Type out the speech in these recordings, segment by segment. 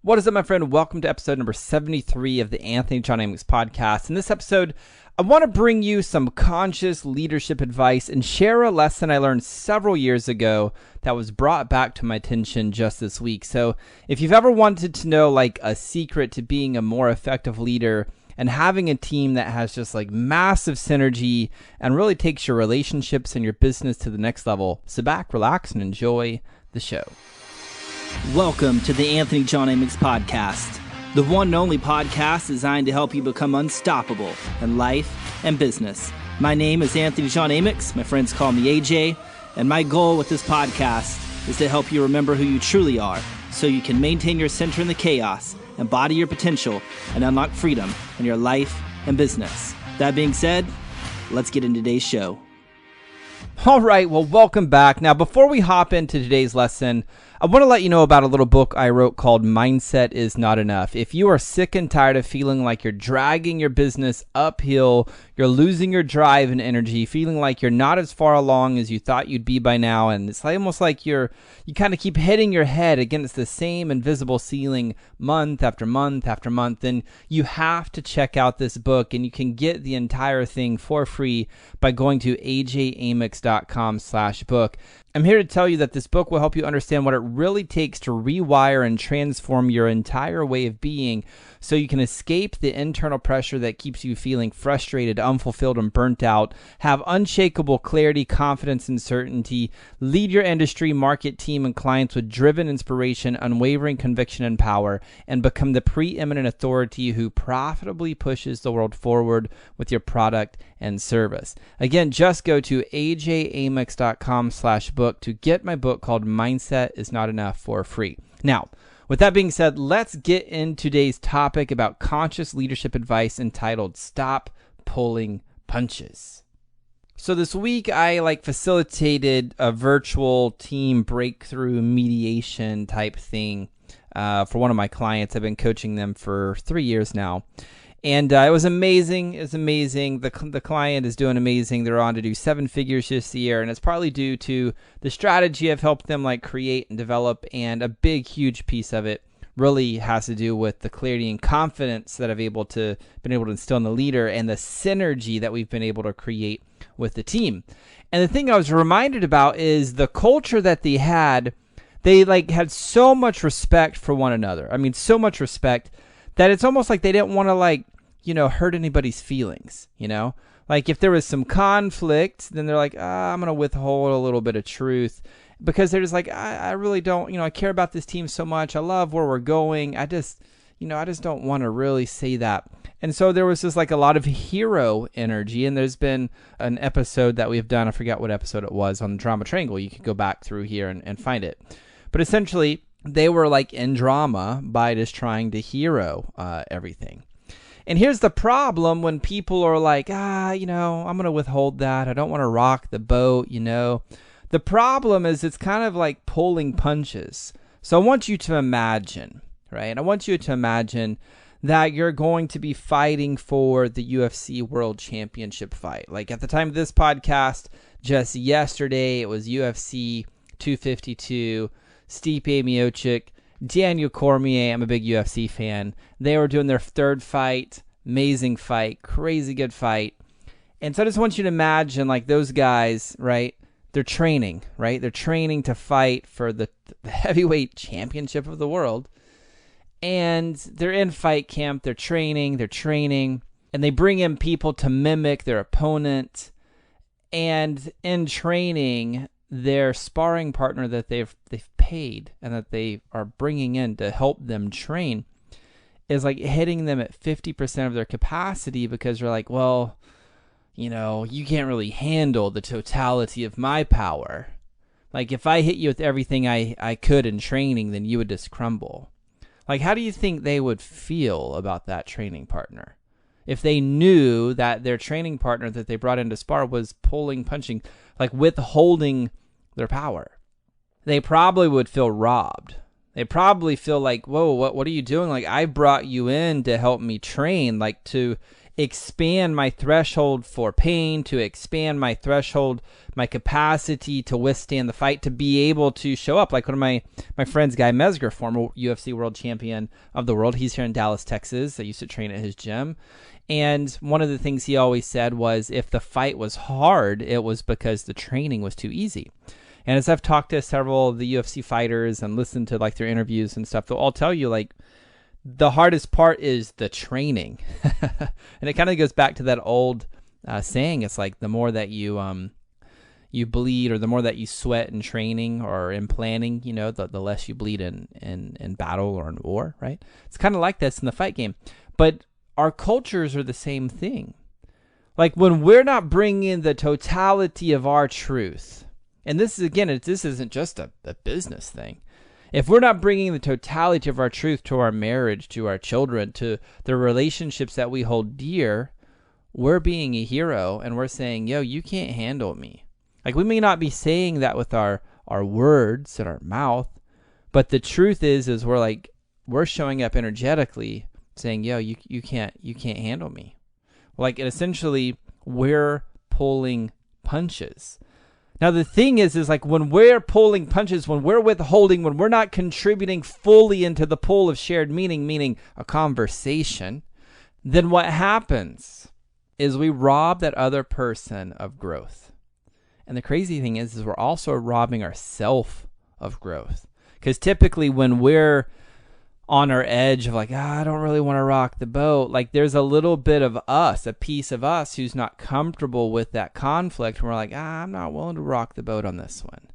What is up, my friend? Welcome to episode number 73 of the Anthony John Amix podcast. In this episode, I want to bring you some conscious leadership advice and share a lesson I learned several years ago that was brought back to my attention just this week. So if you've ever wanted to know like a secret to being a more effective leader and having a team that has just like massive synergy and really takes your relationships and your business to the next level, sit back, relax, and enjoy the show. Welcome to the Anthony John Amix podcast, the one and only podcast designed to help you become unstoppable in life and business. My name is Anthony John Amix. My friends call me AJ, and my goal with this podcast is to help you remember who you truly are so you can maintain your center in the chaos, embody your potential, and unlock freedom in your life and business. That being said, let's get into today's show. All right, well, welcome back. Now, before we hop into today's lesson, I want to let you know about a little book I wrote called Mindset is Not Enough. If you are sick and tired of feeling like you're dragging your business uphill, you're losing your drive and energy, feeling like you're not as far along as you thought you'd be by now, and it's almost like you kind of keep hitting your head against the same invisible ceiling month after month after month, then you have to check out this book, and you can get the entire thing for free by going to ajamix.com/book. I'm here to tell you that this book will help you understand what it really takes to rewire and transform your entire way of being so you can escape the internal pressure that keeps you feeling frustrated, unfulfilled, and burnt out, have unshakable clarity, confidence, and certainty, lead your industry, market, team, and clients with driven inspiration, unwavering conviction, and power, and become the preeminent authority who profitably pushes the world forward with your product and service. Again, just go to ajamix.com/book to get my book called Mindset is Not Enough for free. Now, with that being said, let's get into today's topic about conscious leadership advice entitled Stop Pulling Punches. So this week I facilitated a virtual team breakthrough mediation type thing for one of my clients. I've been coaching them for 3 years now. And it was amazing. It was amazing. The client is doing amazing. They're on to do 7 figures this year, and it's partly due to the strategy I've helped them create and develop. And a big, huge piece of it really has to do with the clarity and confidence that I've been able to instill in the leader, and the synergy that we've been able to create with the team. And the thing I was reminded about is the culture that they had. They had so much respect for one another. I mean, so much respect that it's almost like they didn't want to hurt anybody's feelings, if there was some conflict, then they're like, I'm going to withhold a little bit of truth, because they're just like, I really don't, I care about this team so much. I love where we're going. I just don't want to really say that. And so there was just a lot of hero energy. And there's been an episode that we've done, I forgot what episode it was, on the drama triangle. You could go back through here and find it. But essentially, they were in drama by just trying to hero everything. And here's the problem when people are like, I'm going to withhold that. I don't want to rock the boat, The problem is it's kind of like pulling punches. So I want you to imagine, right? I want you to imagine that you're going to be fighting for the UFC World Championship fight. At the time of this podcast, just yesterday, it was UFC 252, Stipe Miocic, Daniel Cormier. I'm a big UFC fan. They were doing their third fight. Amazing fight. Crazy good fight. And so I just want you to imagine those guys, right? They're training, right? They're training to fight for the heavyweight championship of the world. And they're in fight camp. They're training. And they bring in people to mimic their opponent. And in training, their sparring partner that they've paid and that they are bringing in to help them train is hitting them at 50% of their capacity, because they're like, well, you can't really handle the totality of my power. If I hit you with everything I could in training, then you would just crumble. How do you think they would feel about that training partner if they knew that their training partner that they brought in to spar was punching, withholding their power? They probably would feel robbed. They probably feel like, whoa, what are you doing? I brought you in to help me train, to expand my threshold for pain, to expand my threshold, my capacity to withstand the fight, to be able to show up. Like one of my friends, Guy Mesger, former UFC world champion of the world. He's here in Dallas, Texas. I used to train at his gym. And one of the things he always said was if the fight was hard, it was because the training was too easy. And as I've talked to several of the UFC fighters and listened to like their interviews and stuff, they'll all tell you like the hardest part is the training. And it kind of goes back to that old saying. It's like the more that you bleed, or the more that you sweat in training or in planning, the less you bleed in battle or in war, right? It's kind of like this in the fight game. But our cultures are the same thing. Like when we're not bringing the totality of our truth, and this is, again, this isn't just a business thing. If we're not bringing the totality of our truth to our marriage, to our children, to the relationships that we hold dear, we're being a hero and we're saying, yo, you can't handle me. Like we may not be saying that with our words and our mouth, but the truth is we're showing up energetically saying, yo, you can't handle me. Like essentially we're pulling punches. Now, the thing is like when we're pulling punches, when we're withholding, when we're not contributing fully into the pool of shared meaning a conversation, then what happens is we rob that other person of growth. And the crazy thing is we're also robbing ourselves of growth. Because typically when we're on our edge of like, I don't really want to rock the boat, like there's a little bit of us, a piece of us who's not comfortable with that conflict. And we're like, I'm not willing to rock the boat on this one.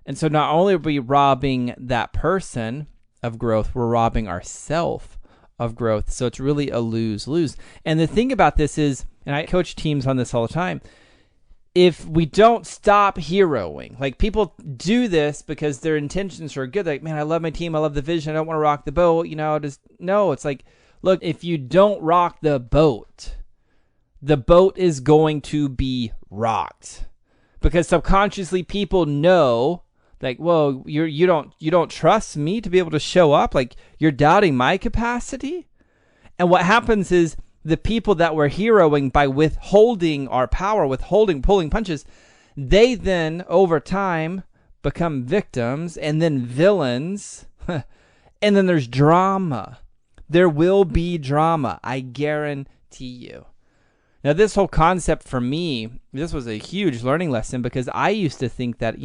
And so not only are we robbing that person of growth, we're robbing ourselves of growth. So it's really a lose-lose. And the thing about this is, and I coach teams on this all the time, if we don't stop heroing, like people do this because their intentions are good. Like, man, I love my team. I love the vision. I don't want to rock the boat. It's like, look, if you don't rock the boat is going to be rocked, because subconsciously people know like, whoa, you don't trust me to be able to show up. Like you're doubting my capacity. And what happens is, the people that we're heroing by withholding our power, pulling punches, they then over time become victims and then villains. And then there's drama. There will be drama. I guarantee you. Now, this whole concept for me, this was a huge learning lesson, because I used to think that,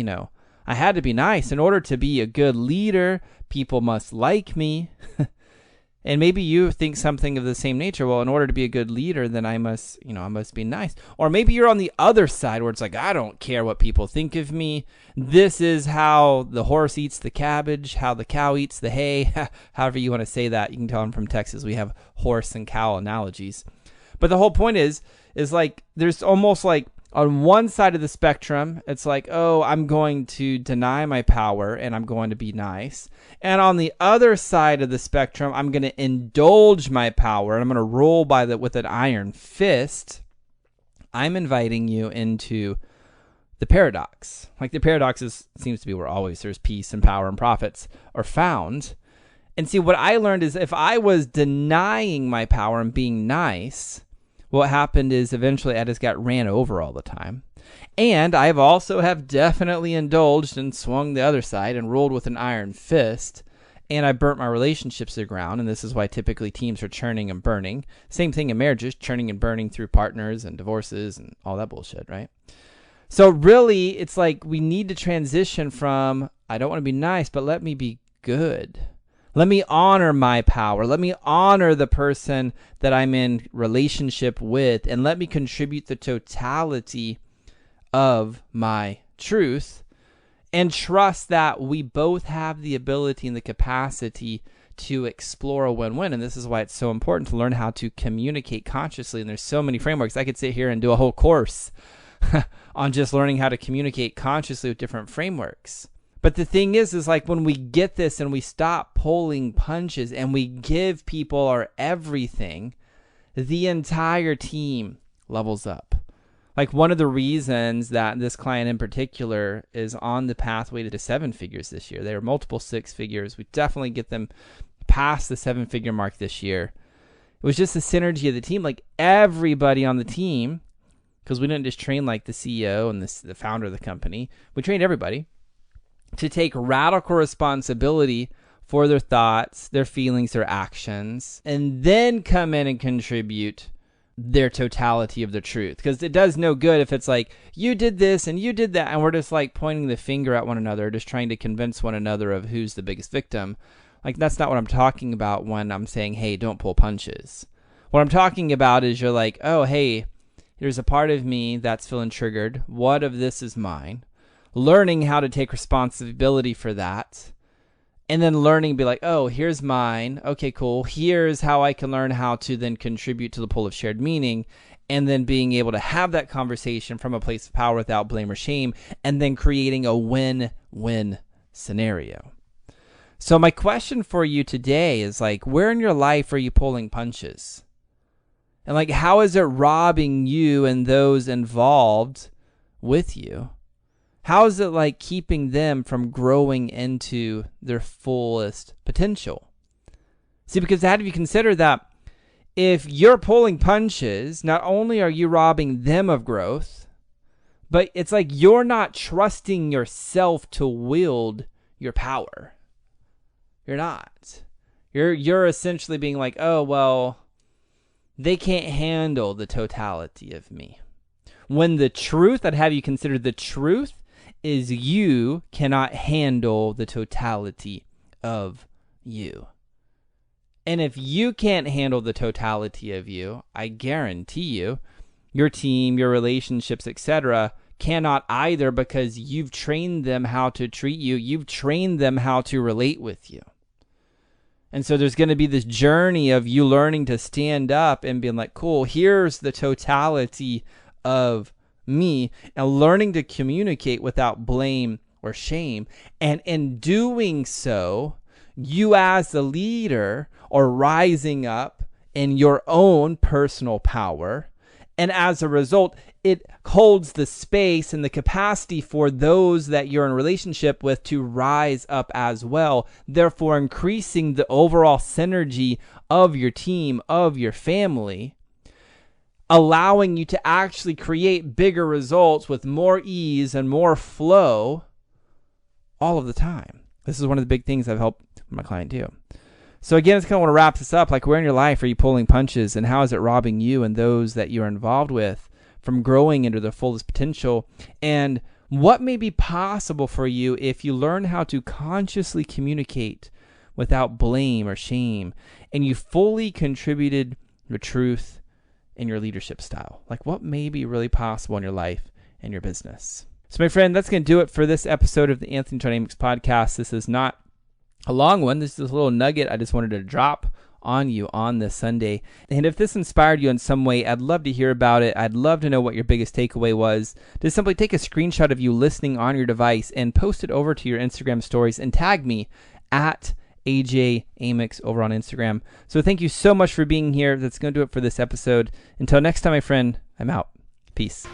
I had to be nice. In order to be a good leader, people must like me. And maybe you think something of the same nature. Well, in order to be a good leader, then I must be nice. Or maybe you're on the other side where it's like, I don't care what people think of me. This is how the horse eats the cabbage, how the cow eats the hay. However you want to say that. You can tell I'm from Texas. We have horse and cow analogies. But the whole point is like, there's almost like, on one side of the spectrum, it's like, oh, I'm going to deny my power and I'm going to be nice. And on the other side of the spectrum, I'm going to indulge my power and I'm going to rule with an iron fist. I'm inviting you into the paradox. Like the paradox seems to be where always there's peace and power and profits are found. And see, what I learned is if I was denying my power and being nice, what happened is eventually I just got ran over all the time. And I have definitely indulged and swung the other side and ruled with an iron fist. And I burnt my relationships to the ground. And this is why typically teams are churning and burning. Same thing in marriages, churning and burning through partners and divorces and all that bullshit, right? So really, it's like we need to transition from, I don't want to be nice, but let me be good. Let me honor my power. Let me honor the person that I'm in relationship with, and let me contribute the totality of my truth, and trust that we both have the ability and the capacity to explore a win-win. And this is why it's so important to learn how to communicate consciously. And there's so many frameworks. I could sit here and do a whole course on just learning how to communicate consciously with different frameworks. But the thing is like when we get this and we stop pulling punches and we give people our everything, the entire team levels up. Like one of the reasons that this client in particular is on the pathway to 7 figures this year, there are multiple 6 figures. We definitely get them past the 7-figure mark this year. It was just the synergy of the team. Like everybody on the team, because we didn't just train like the CEO and the founder of the company. We trained everybody to take radical responsibility for their thoughts, their feelings, their actions, and then come in and contribute their totality of the truth. Because it does no good if it's like, you did this and you did that, and we're just like pointing the finger at one another, just trying to convince one another of who's the biggest victim. Like, that's not what I'm talking about when I'm saying, hey, don't pull punches. What I'm talking about is you're like, oh, hey, there's a part of me that's feeling triggered. What of this is mine? Learning how to take responsibility for that. And then learning, be like, oh, here's mine. Okay, cool. Here's how I can learn how to then contribute to the pool of shared meaning. And then being able to have that conversation from a place of power without blame or shame. And then creating a win-win scenario. So my question for you today is like, where in your life are you pulling punches? And like, how is it robbing you and those involved with you? How is it like keeping them from growing into their fullest potential? See, because how do you consider that if you're pulling punches, not only are you robbing them of growth, but it's like you're not trusting yourself to wield your power. You're not. You're essentially being like, oh, well, they can't handle the totality of me. When the truth, I'd have you consider the truth, is you cannot handle the totality of you. And if you can't handle the totality of you, I guarantee you, your team, your relationships, etc., cannot either, because you've trained them how to treat you. You've trained them how to relate with you. And so there's going to be this journey of you learning to stand up and being like, cool, here's the totality of me, and learning to communicate without blame or shame. And in doing so, you as the leader are rising up in your own personal power. And as a result, it holds the space and the capacity for those that you're in relationship with to rise up as well, therefore increasing the overall synergy of your team, of your family, allowing you to actually create bigger results with more ease and more flow all of the time. This is one of the big things I've helped my client do. So again, it's kind of want to wrap this up. Like, where in your life are you pulling punches, and how is it robbing you and those that you're involved with from growing into their fullest potential? And what may be possible for you if you learn how to consciously communicate without blame or shame, and you fully contributed your truth in your leadership style? Like, what may be really possible in your life and your business? So my friend, that's going to do it for this episode of the Anthony John Amick podcast. This is not a long one. This is a little nugget I just wanted to drop on you on this Sunday. And if this inspired you in some way, I'd love to hear about it. I'd love to know what your biggest takeaway was. Just simply take a screenshot of you listening on your device and post it over to your Instagram stories and tag me at AJ Amick over on Instagram. So thank you so much for being here. That's going to do it for this episode. Until next time, my friend, I'm out. Peace.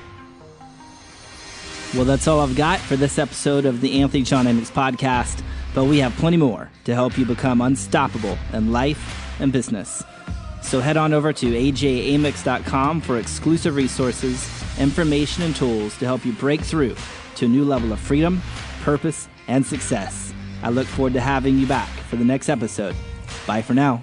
Well, that's all I've got for this episode of the Anthony John Amick podcast, but we have plenty more to help you become unstoppable in life and business. So head on over to ajamix.com for exclusive resources, information, and tools to help you break through to a new level of freedom, purpose, and success. I look forward to having you back for the next episode. Bye for now.